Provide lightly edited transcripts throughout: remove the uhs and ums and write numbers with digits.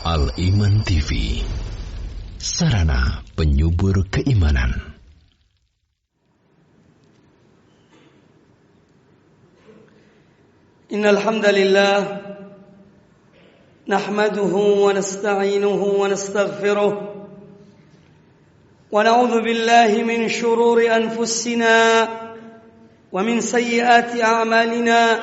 Al-Iman TV, sarana penyubur keimanan. Innal hamdalillah nahmaduhu wa nasta'inuhu wa nastaghfiruh wa na'udzu billahi min shururi anfusina wa min sayyiati a'malina.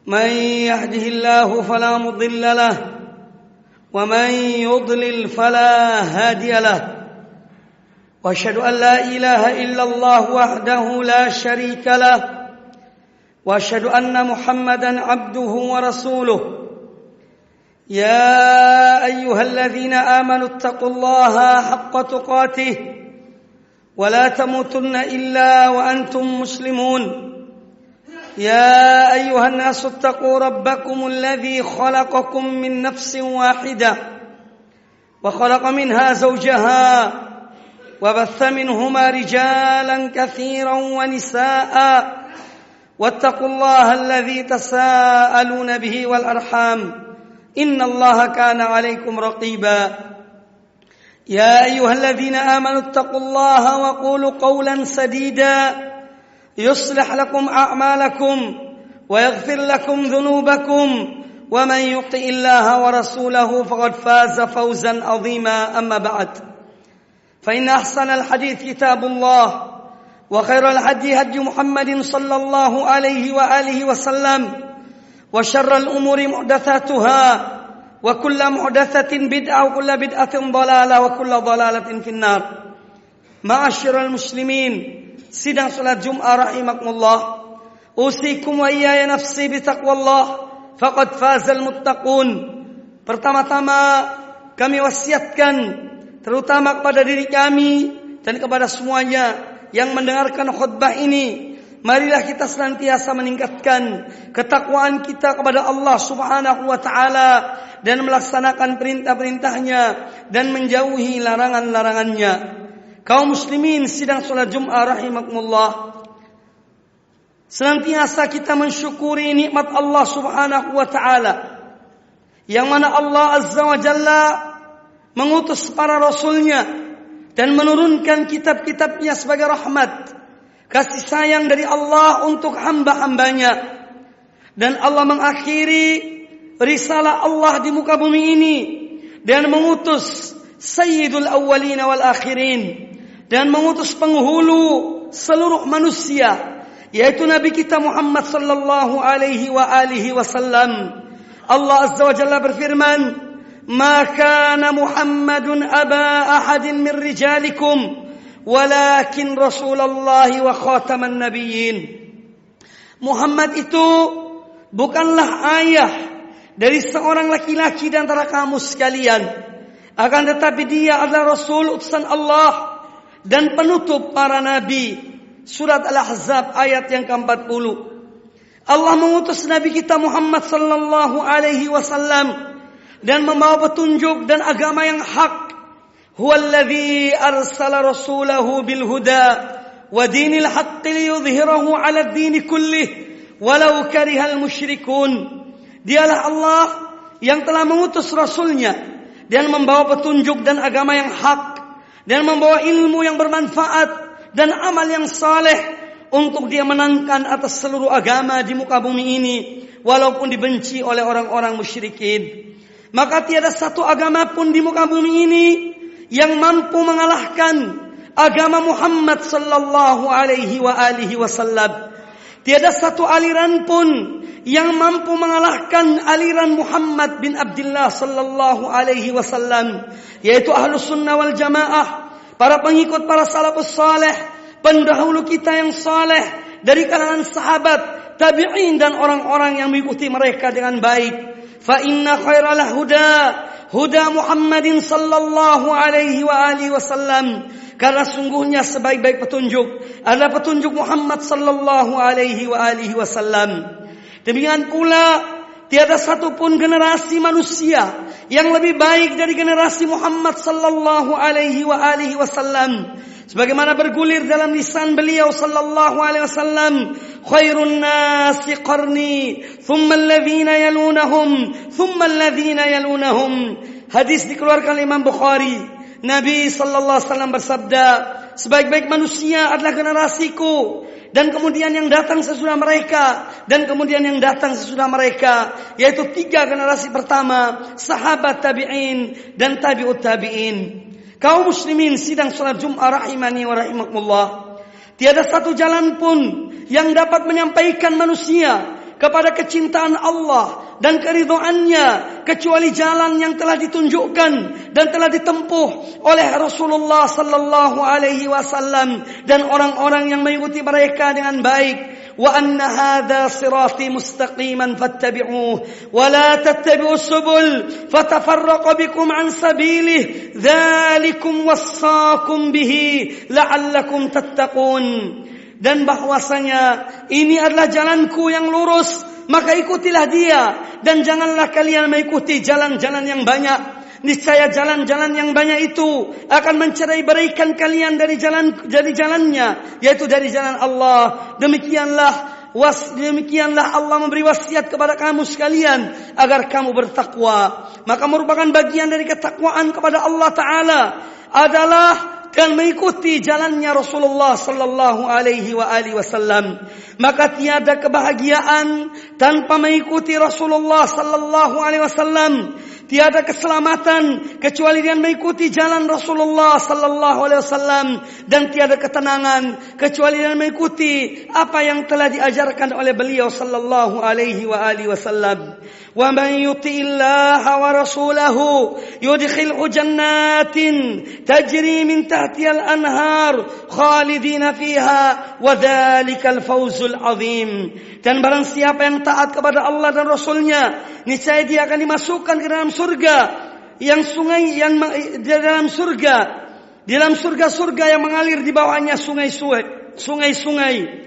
Man yahdihillahu fala mudilla lahu wa man yudlil fala hadiya lahu. Wa asyhadu an la ilaha illallah wahdahu la syarika lahu wa asyhadu anna Muhammadan abduhu wa rasuluh. Ya ayyuhalladzina amanu taqullaha haqqa tuqatih wa la tamutunna illa wa antum muslimun. يا أيها الناس اتقوا ربكم الذي خلقكم من نفس واحدة وخلق منها زوجها وبث منهما رجالا كثيرا ونساء واتقوا الله الذي تساءلون به والأرحام إن الله كان عليكم رقيبا. يا أيها الذين آمنوا اتقوا الله وقولوا قولا سديدا يصلح لكم أعمالكم ويغفر لكم ذنوبكم ومن يطع الله ورسوله فقد فاز فوزا عظيما. أما بعد فإن أحسن الحديث كتاب الله وخير الهدي هدي محمد صلى الله عليه وآله وسلم وشر الأمور محدثاتها وكل محدثة بدعة وكل بدعة ضلالة وكل ضلالة في النار. معاشر المسلمين, sidang salat Jum'ah rahimakumullah, usikum wa iyaya nafsi bitaqwallah faqad fazal muttaqun. Pertama-tama kami wasiatkan terutama kepada diri kami dan kepada semuanya yang mendengarkan khutbah ini, marilah kita senantiasa meningkatkan ketakwaan kita kepada Allah Subhanahu wa taala dan melaksanakan perintah-perintahnya dan menjauhi larangan-larangannya. Kaum muslimin sidang salat Jum'ah rahimakumullah, senantiasa kita mensyukuri nikmat Allah Subhanahu wa taala yang mana Allah Azza wa Jalla mengutus para rasulnya dan menurunkan kitab-kitabnya sebagai rahmat, kasih sayang dari Allah untuk hamba-hambanya. Dan Allah mengakhiri risalah Allah di muka bumi ini dan mengutus Sayyidul Awwalin wal Akhirin dan mengutus penghulu seluruh manusia, yaitu Nabi kita Muhammad sallallahu alaihi wa alihi wasallam. Allah Azza wa Jalla berfirman, "Ma kana Muhammadun aba ahadin min rijalikum, walakin Rasulullah wa khataman nabiyyin." Muhammad itu bukanlah ayah dari seorang laki-laki di antara kamu sekalian, akan tetapi dia adalah Rasul utusan Allah dan penutup para nabi. Surat Al-Ahzab ayat yang ke-40. Allah mengutus Nabi kita Muhammad sallallahu alaihi wasallam dan membawa petunjuk dan agama yang hak. Huwallazi arsala rasulahu bil huda wa dinil haqqi liyudhhirahu 'ala ad-din kullih walau karihal musyrikun. Dialah Allah yang telah mengutus rasulnya dan membawa petunjuk dan agama yang hak dan membawa ilmu yang bermanfaat dan amal yang saleh untuk dia menangkan atas seluruh agama di muka bumi ini walaupun dibenci oleh orang-orang musyrikin. Maka tiada satu agama pun di muka bumi ini yang mampu mengalahkan agama Muhammad sallallahu alaihi wa alihi wasallam. Tiada satu aliran pun yang mampu mengalahkan aliran Muhammad bin Abdullah sallallahu alaihi wasallam, yaitu Ahlus Sunnah wal Jamaah, para pengikut para salafus saleh, pendahulu kita yang saleh dari kalangan sahabat, tabi'in dan orang-orang yang mengikuti mereka dengan baik. Fa inna khairal huda huda Muhammadin sallallahu alaihi wa alihi wasallam. Karena sungguhnya sebaik-baik petunjuk adalah petunjuk Muhammad sallallahu alaihi wa alihi wasallam. Demikian pula tiada satu pun generasi manusia yang lebih baik dari generasi Muhammad sallallahu alaihi wasallam. Sebagaimana bergulir dalam lisan beliau sallallahu alaihi wasallam, khairun nasi qarni, thumma alladhina yalunahum, thumma alladhina yalunahum. Hadis dikeluarkan Imam Bukhari. Nabi sallallahu alaihi wasallam bersabda, sebaik-baik manusia adalah generasiku, dan kemudian yang datang sesudah mereka, dan kemudian yang datang sesudah mereka, yaitu 3 generasi pertama, sahabat tabi'in dan tabi'ut tabi'in. Kaum muslimin sidang salat Jumat rahimani wa rahimakumullah. Tiada satu jalan pun yang dapat menyampaikan manusia kepada kecintaan Allah dan keridhaannya kecuali jalan yang telah ditunjukkan dan telah ditempuh oleh Rasulullah sallallahu alaihi wasallam dan orang-orang yang mengikuti mereka dengan baik. Wa anna hadha sirati mustaqiman fattabi'uhu wa la tattabi'us subul fatafarraqa bikum an sabilihi dzalikum wassaakum bihi la'allakum tattaqun. Dan bahwasanya ini adalah jalanku yang lurus, maka ikutilah dia, dan janganlah kalian mengikuti jalan-jalan yang banyak. Niscaya jalan-jalan yang banyak itu akan mencerai-beraikan kalian dari jalannya, yaitu dari jalan Allah. Demikianlah Allah memberi wasiat kepada kamu sekalian agar kamu bertakwa. Maka merupakan bagian dari ketakwaan kepada Allah Ta'ala adalah dan mengikuti jalannya Rasulullah sallallahu alaihi wasallam. Maka tiada kebahagiaan tanpa mengikuti Rasulullah sallallahu alaihi wasallam. Tiada keselamatan kecuali dengan mengikuti jalan Rasulullah sallallahu alaihi wasallam, dan tiada ketenangan kecuali dengan mengikuti apa yang telah diajarkan oleh beliau sallallahu alaihi wasallam. Wa man yuti'illaha wa rasulahu yudkhilhu jannatin tajri min tahtiha al-anhar khalidina fiha wa dhalikal fawzul azim. Dan barang siapa yang taat kepada Allah dan Rasulnya, niscaya dia akan dimasukkan ke dalam surga yang dalam surga yang mengalir di bawahnya sungai-sungai.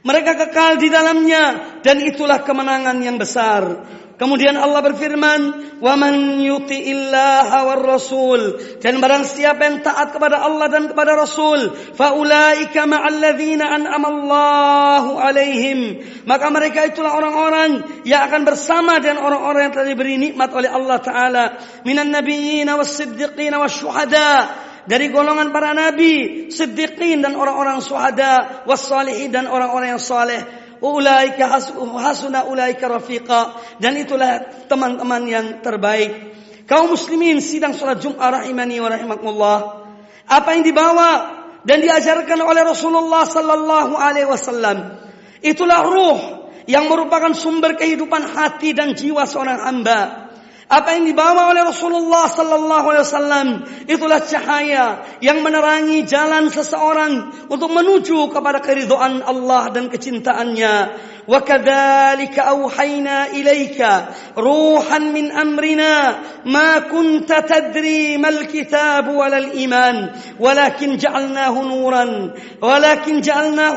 Mereka kekal di dalamnya, dan itulah kemenangan yang besar. Kemudian Allah berfirman, "Wa man yuti'illaha war rasul." Dan barang siapa yang taat kepada Allah dan kepada Rasul, fa ulaika ma'al ladzina an'ama Allahu alaihim. Maka mereka itulah orang-orang yang akan bersama dengan orang-orang yang telah diberi nikmat oleh Allah Ta'ala, minan nabiyyin was-siddiqin wasyuhada, dari golongan para nabi, siddiqin dan orang-orang syuhada, was-salihin dan orang-orang yang saleh. Ulaika hasuna ulaika rafiqa, dan itulah teman-teman yang terbaik. Kaum muslimin sidang salat Jumat rahimani wa rahimakumullah. Apa yang dibawa dan diajarkan oleh Rasulullah sallallahu alaihi wasallam, itulah ruh yang merupakan sumber kehidupan hati dan jiwa seorang hamba. Apa yang dibawa oleh Rasulullah sallallahu alaihi wasallam, itulah cahaya yang menerangi jalan seseorang untuk menuju kepada keridhaan Allah dan kecintaannya. Wa kadzalika auhayna ilaika ruhan min amrina ma kunta tadri mal kitab walal iman walakin ja'alnahu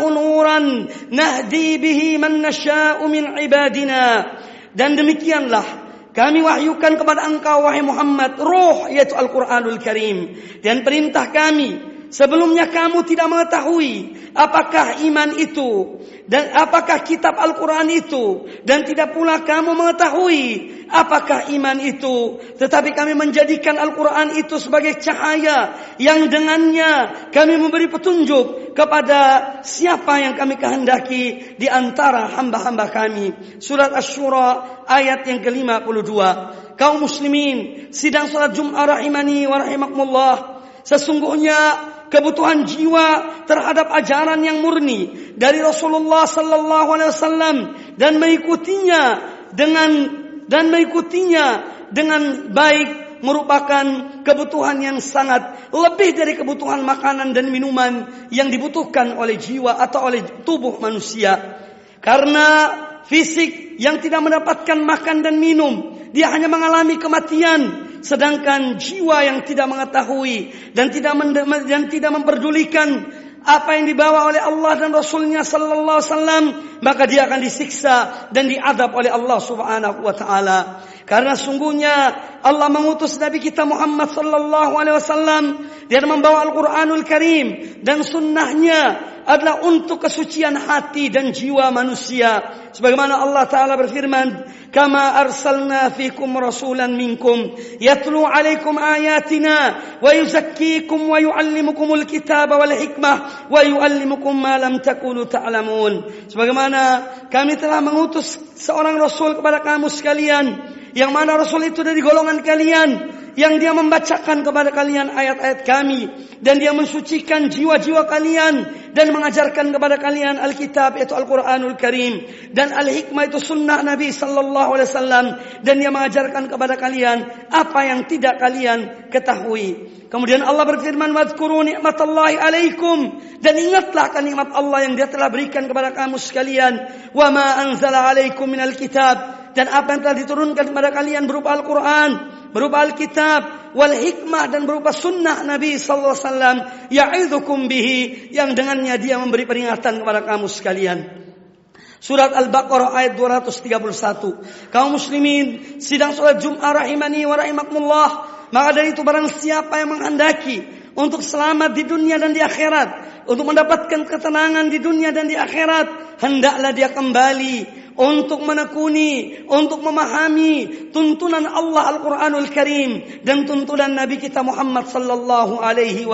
nuran nahdi bihi man nasha'u min ibadina. Dan demikianlah kami wahyukan kepada engkau wahai Muhammad ruh, yaitu Al-Quranul Karim. Dan perintah kami, sebelumnya kamu tidak mengetahui apakah iman itu dan apakah kitab Al-Quran itu, dan tidak pula kamu mengetahui apakah iman itu, tetapi kami menjadikan Al-Quran itu sebagai cahaya yang dengannya kami memberi petunjuk kepada siapa yang kami kehendaki di antara hamba-hamba kami. Surat Asy-Syura ayat yang ke-52. Kaum muslimin sidang salat Jumat rahimani wa rahimakumullah, sesungguhnya kebutuhan jiwa terhadap ajaran yang murni dari Rasulullah sallallahu alaihi wasallam dan mengikutinya dengan baik merupakan kebutuhan yang sangat lebih dari kebutuhan makanan dan minuman yang dibutuhkan oleh jiwa atau oleh tubuh manusia. Karena fisik yang tidak mendapatkan makan dan minum, dia hanya mengalami kematian. Sedangkan jiwa yang tidak mengetahui dan tidak memperdulikan apa yang dibawa oleh Allah dan Rasulnya sallallahu alaihi wasallam, maka dia akan disiksa dan diadab oleh Allah Subhanahu wa taala. Karena sungguhnya Allah mengutus Nabi kita Muhammad sallallahu alaihi wasallam, dia membawa Al-Qur'anul Karim dan sunnahnya adalah untuk kesucian hati dan jiwa manusia. Sebagaimana Allah Ta'ala berfirman, "Kama arsalna fikum rasulan minkum yatlu alaikum ayatina wa yuzakkikum wa yuallimukumul kitaba wal hikmah wa yuallimukum ma lam takunu ta'lamun." Sebagaimana kami telah mengutus seorang rasul kepada kamu sekalian, yang mana rasul itu dari golongan kalian, yang dia membacakan kepada kalian ayat-ayat kami, dan dia mensucikan jiwa-jiwa kalian, dan mengajarkan kepada kalian Alkitab yaitu Al-Quranul Karim, dan Al-Hikmah itu sunnah Nabi sallallahu alaihi wasallam, dan dia mengajarkan kepada kalian apa yang tidak kalian ketahui. Kemudian Allah berfirman, "Wadhkuru ni'matallahi alaikum," dan ingatlah akan nikmat Allah yang dia telah berikan kepada kamu sekalian. "Wa ma anzala alaikum minal kitab," dan apa yang telah diturunkan kepada kalian berupa Al-Quran, berupa Alkitab, wal hikmah, dan berupa sunnah Nabi sallallahu alaihi wasallam, ya'idzukum bihi, yang dengannya dia memberi peringatan kepada kamu sekalian. Surat Al-Baqarah ayat 231. Kaum muslimin sidang salat Jumat rahimani wa rahimakumullah, maka dari itu barang siapa yang menghendaki untuk selamat di dunia dan di akhirat, untuk mendapatkan ketenangan di dunia dan di akhirat, hendaklah dia kembali untuk menekuni, untuk memahami tuntunan Allah Al-Quranul Karim dan tuntunan Nabi kita Muhammad sallallahu alaihi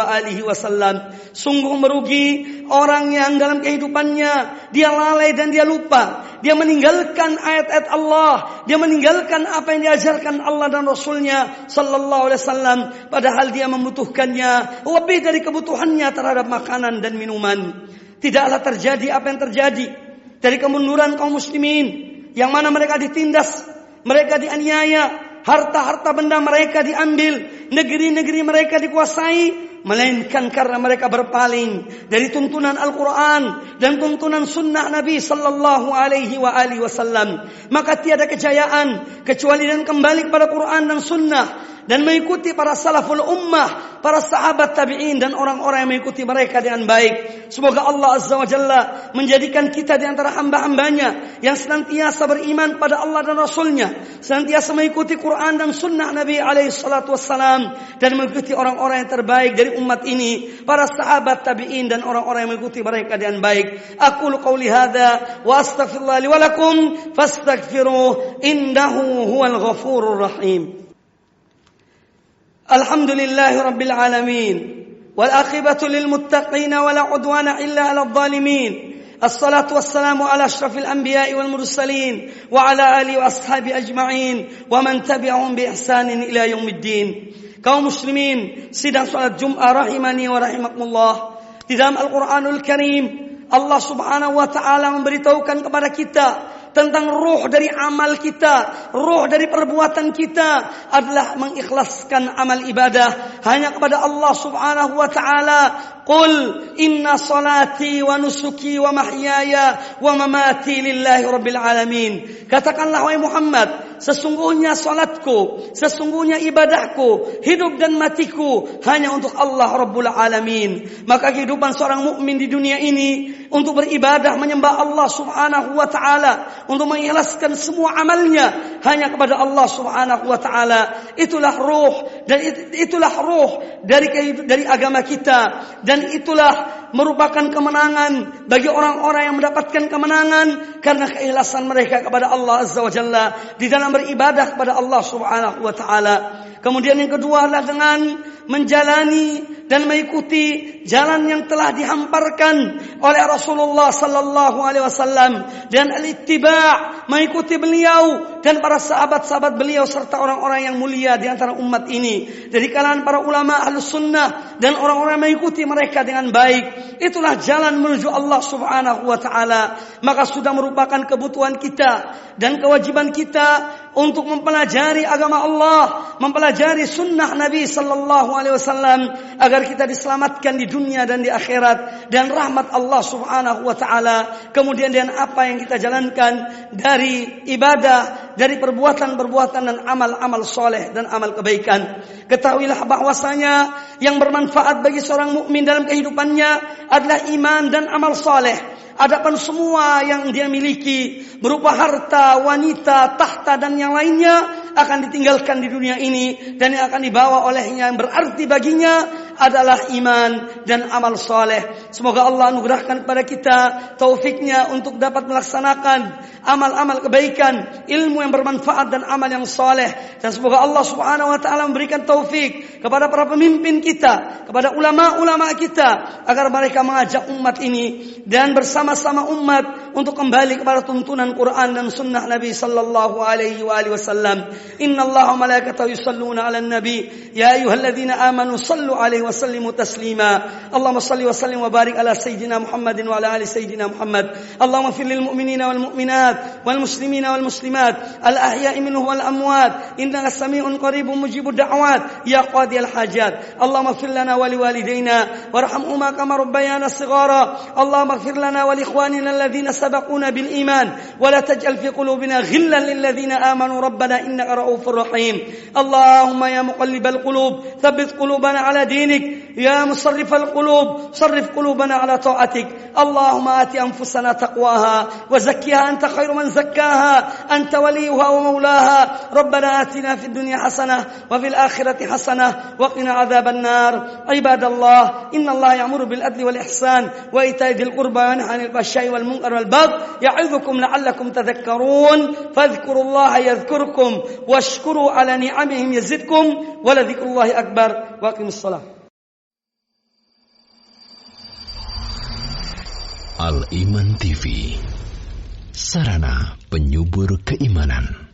wasallam. Sungguh merugi orang yang dalam kehidupannya dia lalai dan dia lupa, dia meninggalkan ayat-ayat Allah, dia meninggalkan apa yang diajarkan Allah dan Rasulnya sallallahu alaihi wasallam, padahal dia membutuhkannya lebih dari kebutuhannya terhadap makanan dan minuman. Tidaklah terjadi apa yang terjadi dari kemunduran kaum muslimin, yang mana mereka ditindas, mereka dianiaya, harta-harta benda mereka diambil, negeri-negeri mereka dikuasai, melainkan karena mereka berpaling dari tuntunan Al-Quran dan tuntunan sunnah Nabi sallallahu alaihi wasallam. Maka tiada kejayaan kecuali dan kembali kepada Quran dan sunnah, dan mengikuti para salaful ummah, para sahabat tabi'in, dan orang-orang yang mengikuti mereka dengan baik. Semoga Allah Azza wa Jalla menjadikan kita di antara hamba-hambanya yang senantiasa beriman pada Allah dan Rasulnya, senantiasa mengikuti Quran dan sunnah Nabi alaihi salatu wassalam, dan mengikuti orang-orang yang terbaik dari umat ini, para sahabat tabi'in dan orang-orang yang mengikuti mereka dengan baik. Aqulu qawli hadza wa astaghfirullah li wa lakum fastaghfiruh innahu huwal ghafurur rahim. Alhamdulillahi rabbil alamin, wal akhibatu lil muttaqin wa la udwana illa 'alal zalimin. Assalatu wassalamu ala asyrafil anbiya'i wal mursalin wa ala alihi wa ashabi ajma'in wa man tabi'ahum bi ihsanin ila yaumiddin. Kaum muslimin sidang salat Jumat rahimani wa rahimakumullah, di dalam Al-Qur'anul Karim Allah Subhanahu wa taala memberitahukan kepada kita tentang ruh dari amal kita, ruh dari perbuatan kita adalah mengikhlaskan amal ibadah hanya kepada Allah Subhanahu wa taala. Qul inna salati wa nusuki wa mahyaya wa mamati lillahi rabbil alamin. Katakanlah wahai Muhammad, sesungguhnya salatku, sesungguhnya ibadahku, hidup dan matiku hanya untuk Allah Rabbul Alamin. Maka kehidupan seorang mukmin di dunia ini untuk beribadah menyembah Allah Subhanahu wa taala, untuk mengikhlaskan semua amalnya hanya kepada Allah Subhanahu wa taala. Itulah ruh, dan itulah ruh dari agama kita, dan itulah merupakan kemenangan bagi orang-orang yang mendapatkan kemenangan karena keikhlasan mereka kepada Allah Azza wa Jalla di dalam beribadah kepada Allah Subhanahu wa taala. Kemudian yang kedua adalah dengan menjalani dan mengikuti jalan yang telah dihamparkan oleh Rasulullah sallallahu alaihi wasallam, dan al-ittiba', mengikuti beliau dan para sahabat-sahabat beliau serta orang-orang yang mulia di antara umat ini dari kalangan para ulama Ahlus Sunnah dan orang-orang yang mengikuti mereka dengan baik. Itulah jalan menuju Allah Subhanahu wa taala. Maka sudah merupakan kebutuhan kita dan kewajiban kita untuk mempelajari agama Allah, mempelajari sunnah Nabi sallallahu alaihi wasallam agar kita diselamatkan di dunia dan di akhirat dan rahmat Allah Subhanahu wa taala. Kemudian dengan apa yang kita jalankan dari ibadah dari perbuatan-perbuatan dan amal-amal soleh dan amal kebaikan. Ketahuilah bahwasanya yang bermanfaat bagi seorang mukmin dalam kehidupannya adalah iman dan amal soleh. Adapun semua yang dia miliki berupa harta, wanita, tahta dan yang lainnya akan ditinggalkan di dunia ini, dan yang akan dibawa olehnya yang berarti baginya adalah iman dan amal soleh. Semoga Allah anugerahkan kepada kita taufiknya untuk dapat melaksanakan amal-amal kebaikan, ilmu yang bermanfaat dan amal yang soleh. Dan semoga Allah Subhanahu wa ta'ala memberikan taufik kepada para pemimpin kita, kepada ulama-ulama kita, agar mereka mengajak umat ini dan bersama-sama umat untuk kembali kepada tuntunan Quran dan sunnah Nabi sallallahu alaihi wasallam. Innallaha wa malaikatahu yusalluna 'alan nabi ya ayyuhalladzina amanu sallu 'alaihi wa sallimu taslima. Allahumma salli wa sallim wa barik ala sayyidina Muhammadin wa ala ali sayyidina Muhammad. Allahumma ighfir lil mu'minina wal mu'minat wal muslimina wal muslimat al ahya'i minhum wal amwat innaka samii'un qaribun mujibud da'wat ya qadiyal hajat. Allahumma ighfir lana wa liwalidayna warhamhuma kama rabbayana shighara. Allahumma ighfir lana wa li ikhwanina alladhina sabaquna bil iman wa la taj'al fi qulubina ghillan lil ladzina amanu rabbana innaka ra'ufur rahim. Allahumma ya muqallibal qulub thabbit qulubana ala dinik ya musarrifal qulub sarrif qulubana ala ta'atik. Allahumma ati anfusana taqwaha wa zakkiha anta khairu man zakkaha anta waliyuha wa maulaha. Rabbana atina fid dunya hasanah wa fil akhirati hasanah wa qina adzaban nar. Ibadallah, innallaha ya'muru bil adli wal ihsan wa ita'i dzil qurba wa yanha 'anil fahsya'i wal munkar wal baghi ya'idzukum la'allakum tadhakkarun. Fadhkurullaha yadhkurkum washkuru 'ala ni'amihi yazidkum wa la dzikrullahi akbar. Wa aqimus shalah. Al Iman TV, sarana penyubur keimanan.